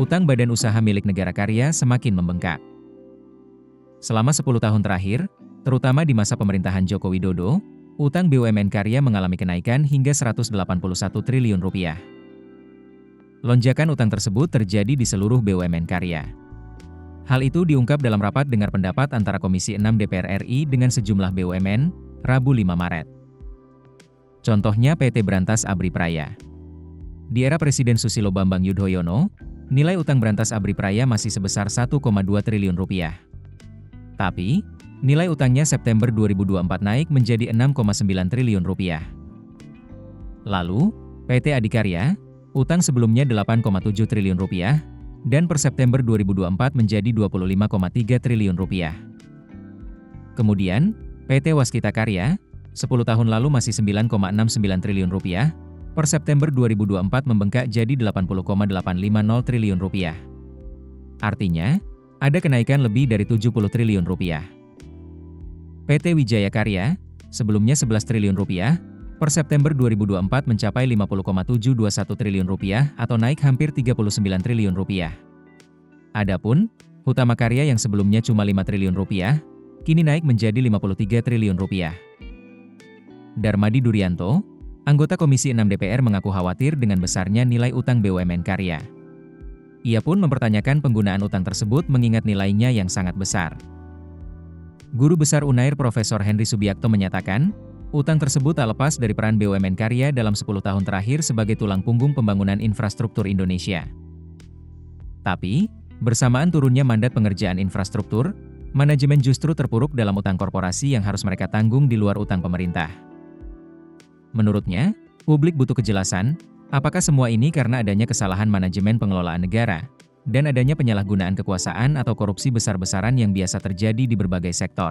utang badan usaha milik negara karya semakin membengkak. Selama 10 tahun terakhir, terutama di masa pemerintahan Joko Widodo, utang BUMN karya mengalami kenaikan hingga 181 triliun rupiah. Lonjakan utang tersebut terjadi di seluruh BUMN karya. Hal itu diungkap dalam rapat dengar pendapat antara Komisi 6 DPR RI dengan sejumlah BUMN, Rabu 5 Maret. Contohnya PT Brantas Abri Praya. Di era Presiden Susilo Bambang Yudhoyono, nilai utang Brantas Abri Praya masih sebesar 1,2 triliun rupiah. Tapi, nilai utangnya September 2024 naik menjadi 6,9 triliun rupiah. Lalu, PT Adikarya, utang sebelumnya 8,7 triliun rupiah, dan per September 2024 menjadi 25,3 triliun rupiah. Kemudian, PT Waskita Karya, 10 tahun lalu masih 9,69 triliun rupiah, per September 2024 membengkak jadi 80,850 triliun rupiah. Artinya, ada kenaikan lebih dari 70 triliun rupiah. PT Wijaya Karya, sebelumnya 11 triliun rupiah, per September 2024 mencapai 50,721 triliun rupiah atau naik hampir 39 triliun rupiah. Adapun, Hutama Karya yang sebelumnya cuma 5 triliun rupiah, kini naik menjadi 53 triliun rupiah. Darmadi Duryanto, anggota Komisi 6 DPR mengaku khawatir dengan besarnya nilai utang BUMN karya. Ia pun mempertanyakan penggunaan utang tersebut mengingat nilainya yang sangat besar. Guru Besar Unair Profesor Henry Subiakto menyatakan, utang tersebut tak lepas dari peran BUMN karya dalam 10 tahun terakhir sebagai tulang punggung pembangunan infrastruktur Indonesia. Tapi, bersamaan turunnya mandat pengerjaan infrastruktur, manajemen justru terpuruk dalam utang korporasi yang harus mereka tanggung di luar utang pemerintah. Menurutnya, publik butuh kejelasan, apakah semua ini karena adanya kesalahan manajemen pengelolaan negara, dan adanya penyalahgunaan kekuasaan atau korupsi besar-besaran yang biasa terjadi di berbagai sektor.